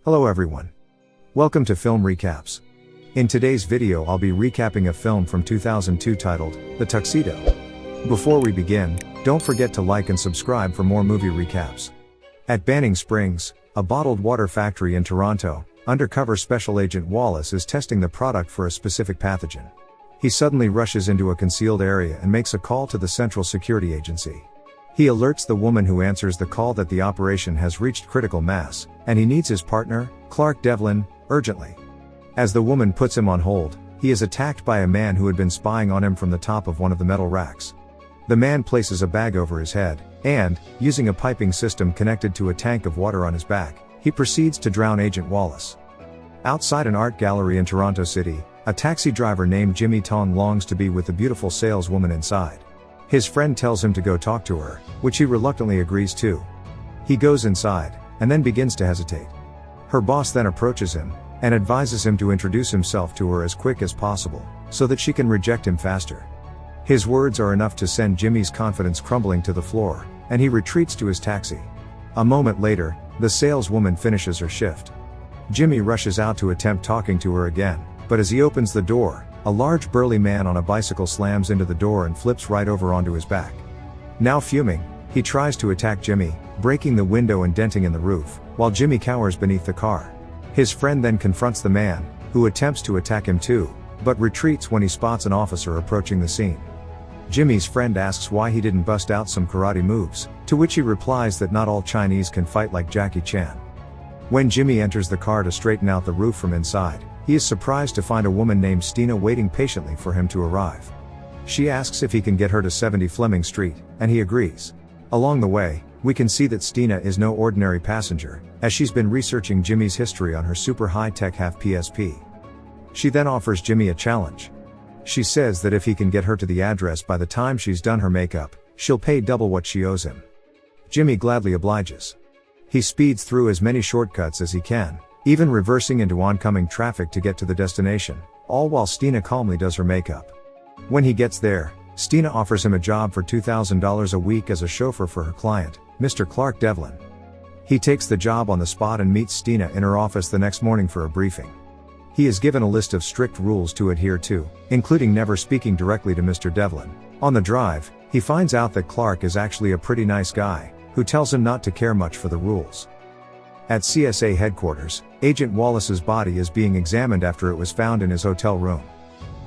Hello everyone. Welcome to Film Recaps. In today's video I'll be recapping a film from 2002 titled, The Tuxedo. Before we begin, don't forget to like and subscribe for more movie recaps. At Banning Springs, a bottled water factory in Toronto, undercover Special Agent Wallace is testing the product for a specific pathogen. He suddenly rushes into a concealed area and makes a call to the Central Security Agency. He alerts the woman who answers the call that the operation has reached critical mass, and he needs his partner, Clark Devlin, urgently. As the woman puts him on hold, he is attacked by a man who had been spying on him from the top of one of the metal racks. The man places a bag over his head, and, using a piping system connected to a tank of water on his back, he proceeds to drown Agent Wallace. Outside an art gallery in Toronto City, a taxi driver named Jimmy Tong longs to be with the beautiful saleswoman inside. His friend tells him to go talk to her, which he reluctantly agrees to. He goes inside, and then begins to hesitate. Her boss then approaches him, and advises him to introduce himself to her as quick as possible, so that she can reject him faster. His words are enough to send Jimmy's confidence crumbling to the floor, and he retreats to his taxi. A moment later, the saleswoman finishes her shift. Jimmy rushes out to attempt talking to her again, but as he opens the door, a large burly man on a bicycle slams into the door and flips right over onto his back. Now fuming, he tries to attack Jimmy, breaking the window and denting in the roof, while Jimmy cowers beneath the car. His friend then confronts the man, who attempts to attack him too, but retreats when he spots an officer approaching the scene. Jimmy's friend asks why he didn't bust out some karate moves, to which he replies that not all Chinese can fight like Jackie Chan. When Jimmy enters the car to straighten out the roof from inside, he is surprised to find a woman named Stina waiting patiently for him to arrive. She asks if he can get her to 70 Fleming Street, and he agrees. Along the way, we can see that Stina is no ordinary passenger, as she's been researching Jimmy's history on her super high-tech half PSP. She then offers Jimmy a challenge. She says that if he can get her to the address by the time she's done her makeup, she'll pay double what she owes him. Jimmy gladly obliges. He speeds through as many shortcuts as he can, even reversing into oncoming traffic to get to the destination, all while Stina calmly does her makeup. When he gets there, Stina offers him a job for $2,000 a week as a chauffeur for her client, Mr. Clark Devlin. He takes the job on the spot and meets Stina in her office the next morning for a briefing. He is given a list of strict rules to adhere to, including never speaking directly to Mr. Devlin. On the drive, he finds out that Clark is actually a pretty nice guy, who tells him not to care much for the rules. At CSA headquarters, Agent Wallace's body is being examined after it was found in his hotel room.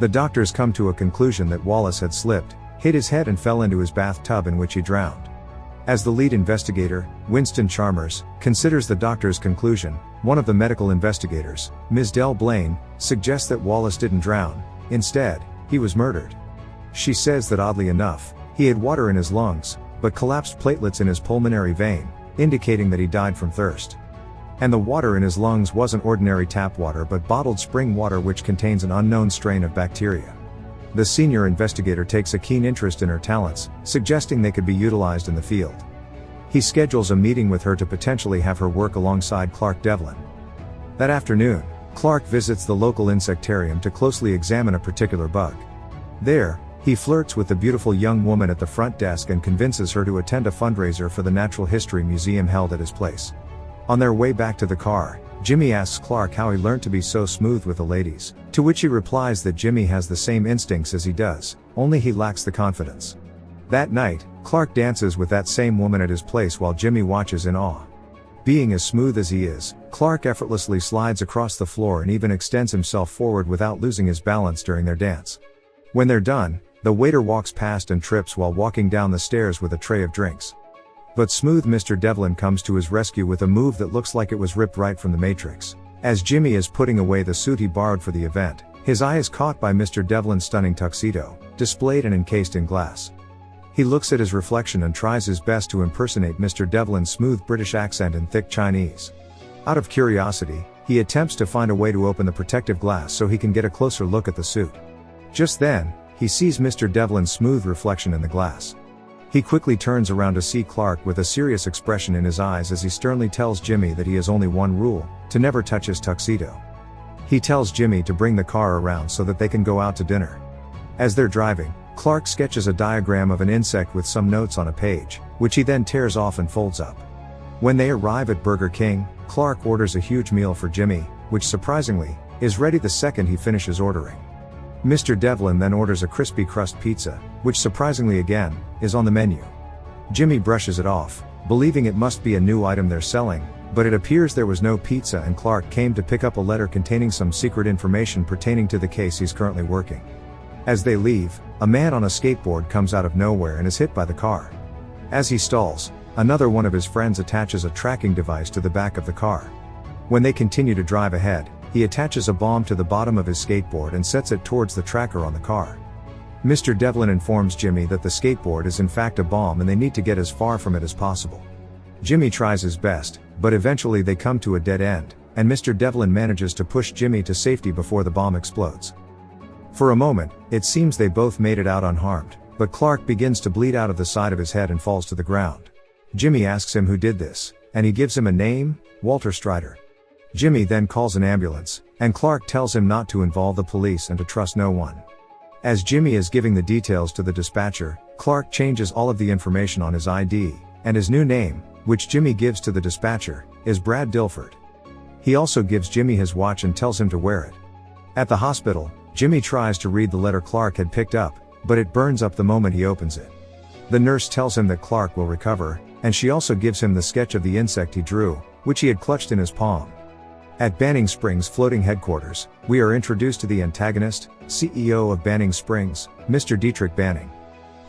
The doctors come to a conclusion that Wallace had slipped, hit his head and fell into his bathtub in which he drowned. As the lead investigator, Winston Chalmers, considers the doctor's conclusion, one of the medical investigators, Ms. Del Blaine, suggests that Wallace didn't drown. Instead, he was murdered. She says that oddly enough, he had water in his lungs, but collapsed platelets in his pulmonary vein, indicating that he died from thirst. And the water in his lungs wasn't ordinary tap water but bottled spring water which contains an unknown strain of bacteria. The senior investigator takes a keen interest in her talents, suggesting they could be utilized in the field. He schedules a meeting with her to potentially have her work alongside Clark Devlin. That afternoon, Clark visits the local insectarium to closely examine a particular bug. There, he flirts with the beautiful young woman at the front desk and convinces her to attend a fundraiser for the Natural History Museum held at his place. On their way back to the car, Jimmy asks Clark how he learned to be so smooth with the ladies, to which he replies that Jimmy has the same instincts as he does, only he lacks the confidence. That night, Clark dances with that same woman at his place while Jimmy watches in awe. Being as smooth as he is, Clark effortlessly slides across the floor and even extends himself forward without losing his balance during their dance. When they're done, the waiter walks past and trips while walking down the stairs with a tray of drinks. But smooth Mr. Devlin comes to his rescue with a move that looks like it was ripped right from the Matrix. As Jimmy is putting away the suit he borrowed for the event, his eye is caught by Mr. Devlin's stunning tuxedo, displayed and encased in glass. He looks at his reflection and tries his best to impersonate Mr. Devlin's smooth British accent and thick Chinese. Out of curiosity, he attempts to find a way to open the protective glass so he can get a closer look at the suit. Just then, he sees Mr. Devlin's smooth reflection in the glass. He quickly turns around to see Clark with a serious expression in his eyes as he sternly tells Jimmy that he has only one rule, to never touch his tuxedo. He tells Jimmy to bring the car around so that they can go out to dinner. As they're driving, Clark sketches a diagram of an insect with some notes on a page, which he then tears off and folds up. When they arrive at Burger King, Clark orders a huge meal for Jimmy, which surprisingly, is ready the second he finishes ordering. Mr. Devlin then orders a crispy crust pizza, which surprisingly again, is on the menu. Jimmy brushes it off, believing it must be a new item they're selling, but it appears there was no pizza and Clark came to pick up a letter containing some secret information pertaining to the case he's currently working. As they leave, a man on a skateboard comes out of nowhere and is hit by the car. As he stalls, another one of his friends attaches a tracking device to the back of the car. When they continue to drive ahead, he attaches a bomb to the bottom of his skateboard and sets it towards the tracker on the car. Mr. Devlin informs Jimmy that the skateboard is in fact a bomb and they need to get as far from it as possible. Jimmy tries his best, but eventually they come to a dead end, and Mr. Devlin manages to push Jimmy to safety before the bomb explodes. For a moment, it seems they both made it out unharmed, but Clark begins to bleed out of the side of his head and falls to the ground. Jimmy asks him who did this, and he gives him a name, Walter Strider. Jimmy then calls an ambulance, and Clark tells him not to involve the police and to trust no one. As Jimmy is giving the details to the dispatcher, Clark changes all of the information on his ID, and his new name, which Jimmy gives to the dispatcher, is Brad Dilford. He also gives Jimmy his watch and tells him to wear it. At the hospital, Jimmy tries to read the letter Clark had picked up, but it burns up the moment he opens it. The nurse tells him that Clark will recover, and she also gives him the sketch of the insect he drew, which he had clutched in his palm. At Banning Springs floating headquarters, we are introduced to the antagonist, CEO of Banning Springs, Mr. Dietrich Banning.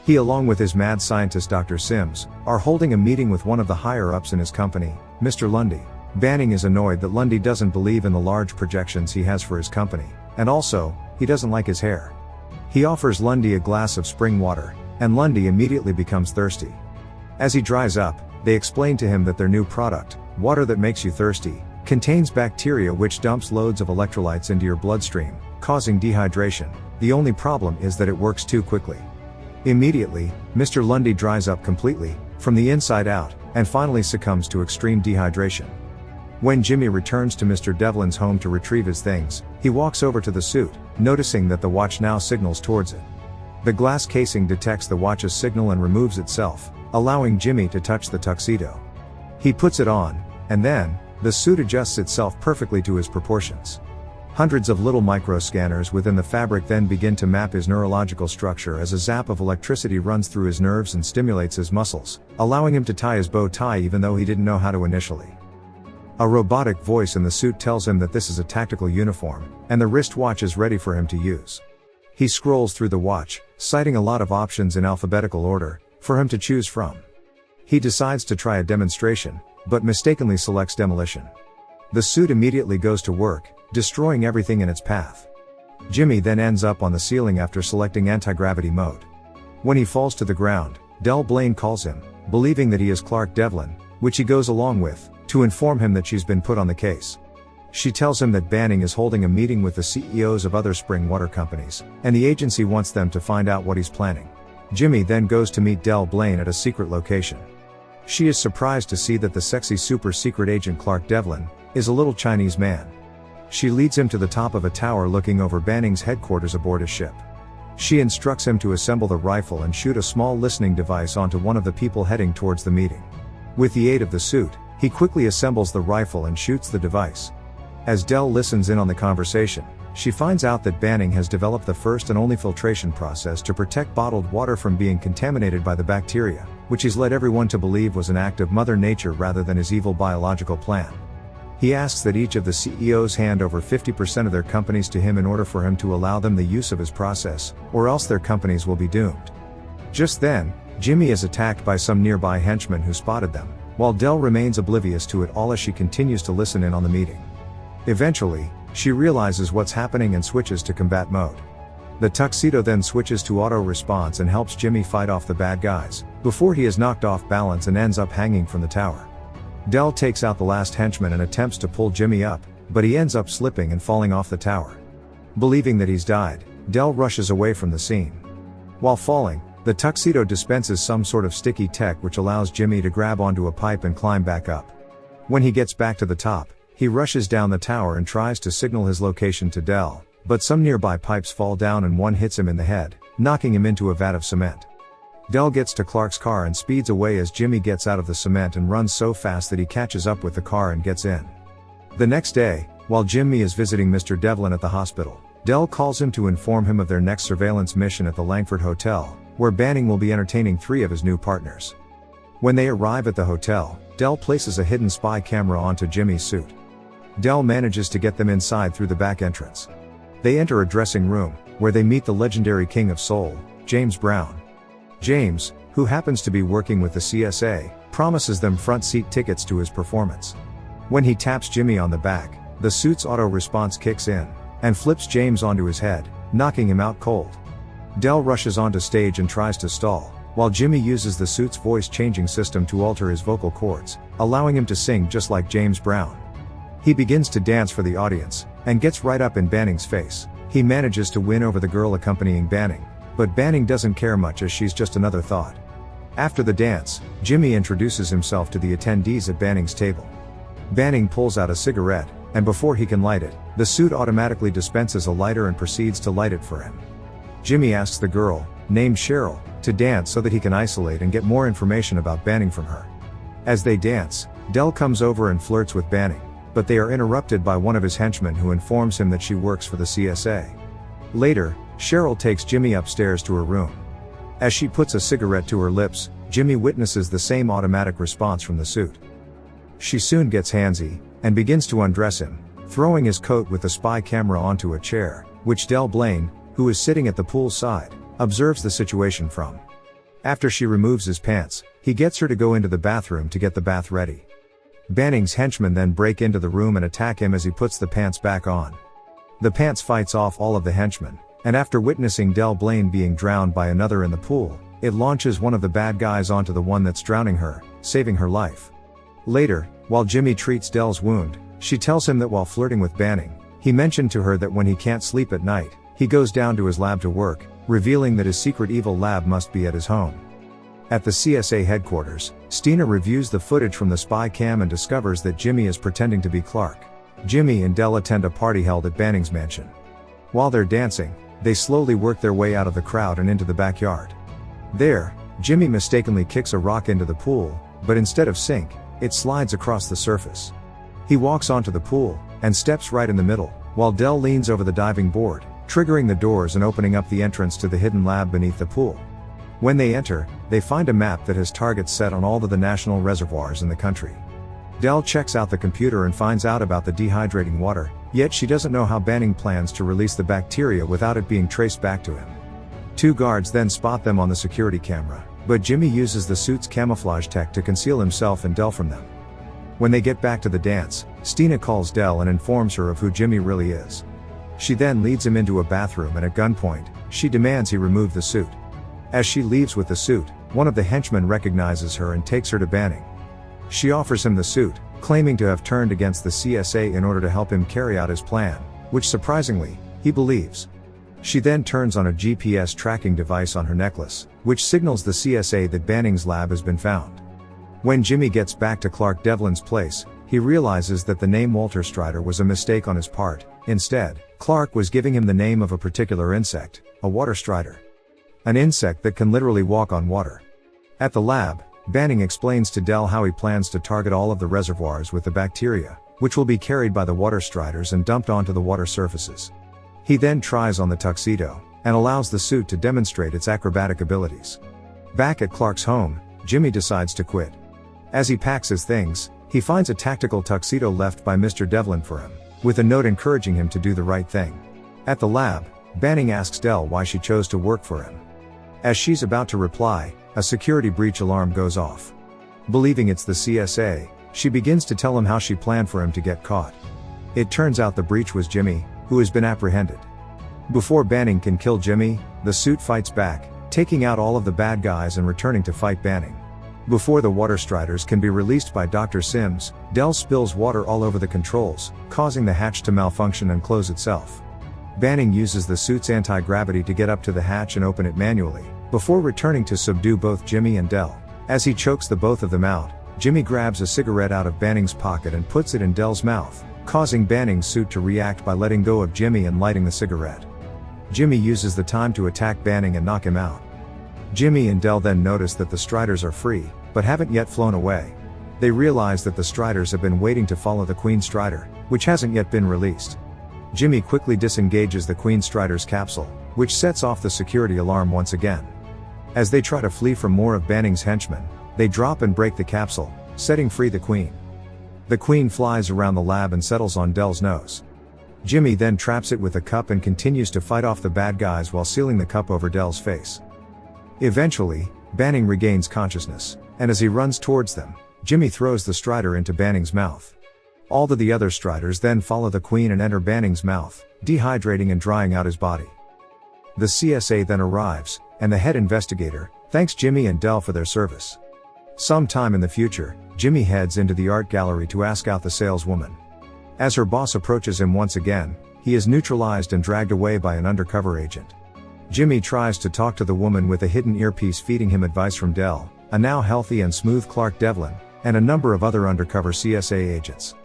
He along with his mad scientist Dr. Sims, are holding a meeting with one of the higher-ups in his company, Mr. Lundy. Banning is annoyed that Lundy doesn't believe in the large projections he has for his company, and also, he doesn't like his hair. He offers Lundy a glass of spring water, and Lundy immediately becomes thirsty. As he dries up, they explain to him that their new product, water that makes you thirsty, contains bacteria which dumps loads of electrolytes into your bloodstream, causing dehydration. The only problem is that it works too quickly. Immediately, Mr. Lundy dries up completely, from the inside out, and finally succumbs to extreme dehydration. When Jimmy returns to Mr. Devlin's home to retrieve his things, he walks over to the suit, noticing that the watch now signals towards it. The glass casing detects the watch's signal and removes itself, allowing Jimmy to touch the tuxedo. He puts it on, and then, the suit adjusts itself perfectly to his proportions. Hundreds of little micro-scanners within the fabric then begin to map his neurological structure as a zap of electricity runs through his nerves and stimulates his muscles, allowing him to tie his bow tie even though he didn't know how to initially. A robotic voice in the suit tells him that this is a tactical uniform, and the wristwatch is ready for him to use. He scrolls through the watch, citing a lot of options in alphabetical order, for him to choose from. He decides to try a demonstration, but mistakenly selects demolition. The suit immediately goes to work, destroying everything in its path. Jimmy then ends up on the ceiling after selecting anti-gravity mode. When he falls to the ground, Del Blaine calls him, believing that he is Clark Devlin, which he goes along with, to inform him that she's been put on the case. She tells him that Banning is holding a meeting with the CEOs of other spring water companies, and the agency wants them to find out what he's planning. Jimmy then goes to meet Del Blaine at a secret location. She is surprised to see that the sexy super secret agent Clark Devlin is a little Chinese man. She leads him to the top of a tower looking over Banning's headquarters aboard a ship. She instructs him to assemble the rifle and shoot a small listening device onto one of the people heading towards the meeting. With the aid of the suit, he quickly assembles the rifle and shoots the device. As Del listens in on the conversation, she finds out that Banning has developed the first and only filtration process to protect bottled water from being contaminated by the bacteria, which he's led everyone to believe was an act of Mother Nature rather than his evil biological plan. He asks that each of the CEOs hand over 50% of their companies to him in order for him to allow them the use of his process, or else their companies will be doomed. Just then, Jimmy is attacked by some nearby henchmen who spotted them, while Del remains oblivious to it all as she continues to listen in on the meeting. Eventually, she realizes what's happening and switches to combat mode. The tuxedo then switches to auto response and helps Jimmy fight off the bad guys, before he is knocked off balance and ends up hanging from the tower. Del takes out the last henchman and attempts to pull Jimmy up, but he ends up slipping and falling off the tower. Believing that he's died, Del rushes away from the scene. While falling, the tuxedo dispenses some sort of sticky tech which allows Jimmy to grab onto a pipe and climb back up. When he gets back to the top, he rushes down the tower and tries to signal his location to Del, but some nearby pipes fall down and one hits him in the head, knocking him into a vat of cement. Dell gets to Clark's car and speeds away as Jimmy gets out of the cement and runs so fast that he catches up with the car and gets in. The next day, while Jimmy is visiting Mr. Devlin at the hospital, Dell calls him to inform him of their next surveillance mission at the Langford Hotel, where Banning will be entertaining 3 of his new partners. When they arrive at the hotel, Dell places a hidden spy camera onto Jimmy's suit. Dell manages to get them inside through the back entrance. They enter a dressing room, where they meet the legendary King of Soul, James Brown. James, who happens to be working with the CSA, promises them front seat tickets to his performance. When he taps Jimmy on the back, the suit's auto response kicks in, and flips James onto his head, knocking him out cold. Dell rushes onto stage and tries to stall, while Jimmy uses the suit's voice changing system to alter his vocal cords, allowing him to sing just like James Brown. He begins to dance for the audience, and gets right up in Banning's face. He manages to win over the girl accompanying Banning, but Banning doesn't care much as she's just another thought. After the dance, Jimmy introduces himself to the attendees at Banning's table. Banning pulls out a cigarette, and before he can light it, the suit automatically dispenses a lighter and proceeds to light it for him. Jimmy asks the girl, named Cheryl, to dance so that he can isolate and get more information about Banning from her. As they dance, Dell comes over and flirts with Banning, but they are interrupted by one of his henchmen who informs him that she works for the CSA. Later, Cheryl takes Jimmy upstairs to her room. As she puts a cigarette to her lips, Jimmy witnesses the same automatic response from the suit. She soon gets handsy, and begins to undress him, throwing his coat with the spy camera onto a chair, which Dell Blaine, who is sitting at the pool side, observes the situation from. After she removes his pants, he gets her to go into the bathroom to get the bath ready. Banning's henchmen then break into the room and attack him as he puts the pants back on. The pants fights off all of the henchmen, and after witnessing Dell Blaine being drowned by another in the pool, it launches one of the bad guys onto the one that's drowning her, saving her life. Later, while Jimmy treats Dell's wound, she tells him that while flirting with Banning, he mentioned to her that when he can't sleep at night, he goes down to his lab to work, revealing that his secret evil lab must be at his home. At the CSA headquarters, Stina reviews the footage from the spy cam and discovers that Jimmy is pretending to be Clark. Jimmy and Dell attend a party held at Banning's mansion. While they're dancing, they slowly work their way out of the crowd and into the backyard. There, Jimmy mistakenly kicks a rock into the pool, but instead of sink, it slides across the surface. He walks onto the pool, and steps right in the middle, while Dell leans over the diving board, triggering the doors and opening up the entrance to the hidden lab beneath the pool. When they enter, they find a map that has targets set on all of the national reservoirs in the country. Dell checks out the computer and finds out about the dehydrating water, yet she doesn't know how Banning plans to release the bacteria without it being traced back to him. 2 guards then spot them on the security camera, but Jimmy uses the suit's camouflage tech to conceal himself and Dell from them. When they get back to the dance, Stina calls Dell and informs her of who Jimmy really is. She then leads him into a bathroom and at gunpoint, she demands he remove the suit. As she leaves with the suit, one of the henchmen recognizes her and takes her to Banning. She offers him the suit, claiming to have turned against the CSA in order to help him carry out his plan, which surprisingly, he believes. She then turns on a GPS tracking device on her necklace, which signals the CSA that Banning's lab has been found. When Jimmy gets back to Clark Devlin's place, he realizes that the name Walter Strider was a mistake on his part. Instead, Clark was giving him the name of a particular insect, a water strider. An insect that can literally walk on water. At the lab, Banning explains to Dell how he plans to target all of the reservoirs with the bacteria, which will be carried by the water striders and dumped onto the water surfaces. He then tries on the tuxedo, and allows the suit to demonstrate its acrobatic abilities. Back at Clark's home, Jimmy decides to quit. As he packs his things, he finds a tactical tuxedo left by Mr. Devlin for him, with a note encouraging him to do the right thing. At the lab, Banning asks Dell why she chose to work for him. As she's about to reply, a security breach alarm goes off. Believing it's the CSA, she begins to tell him how she planned for him to get caught. It turns out the breach was Jimmy, who has been apprehended. Before Banning can kill Jimmy, the suit fights back, taking out all of the bad guys and returning to fight Banning. Before the water striders can be released by Dr. Sims, Dell spills water all over the controls, causing the hatch to malfunction and close itself. Banning uses the suit's anti-gravity to get up to the hatch and open it manually, before returning to subdue both Jimmy and Dell. As he chokes the both of them out, Jimmy grabs a cigarette out of Banning's pocket and puts it in Dell's mouth, causing Banning's suit to react by letting go of Jimmy and lighting the cigarette. Jimmy uses the time to attack Banning and knock him out. Jimmy and Del then notice that the Striders are free, but haven't yet flown away. They realize that the Striders have been waiting to follow the Queen Strider, which hasn't yet been released. Jimmy quickly disengages the Queen Strider's capsule, which sets off the security alarm once again. As they try to flee from more of Banning's henchmen, they drop and break the capsule, setting free the Queen. The Queen flies around the lab and settles on Del's nose. Jimmy then traps it with a cup and continues to fight off the bad guys while sealing the cup over Del's face. Eventually, Banning regains consciousness, and as he runs towards them, Jimmy throws the Strider into Banning's mouth. All of the other Striders then follow the Queen and enter Banning's mouth, dehydrating and drying out his body. The CSA then arrives, and the head investigator thanks Jimmy and Del for their service. Sometime in the future, Jimmy heads into the art gallery to ask out the saleswoman. As her boss approaches him once again, he is neutralized and dragged away by an undercover agent. Jimmy tries to talk to the woman with a hidden earpiece feeding him advice from Del, a now healthy and smooth Clark Devlin, and a number of other undercover CSA agents.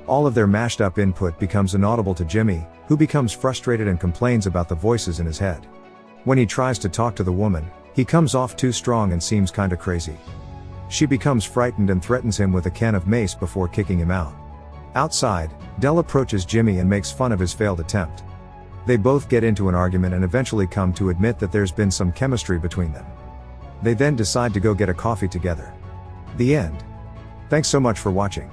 All of their mashed up input becomes inaudible to Jimmy, who becomes frustrated and complains about the voices in his head. When he tries to talk to the woman, he comes off too strong and seems kinda crazy. She becomes frightened and threatens him with a can of mace before kicking him out. Outside, Del approaches Jimmy and makes fun of his failed attempt. They both get into an argument and eventually come to admit that there's been some chemistry between them. They then decide to go get a coffee together. The end. Thanks so much for watching.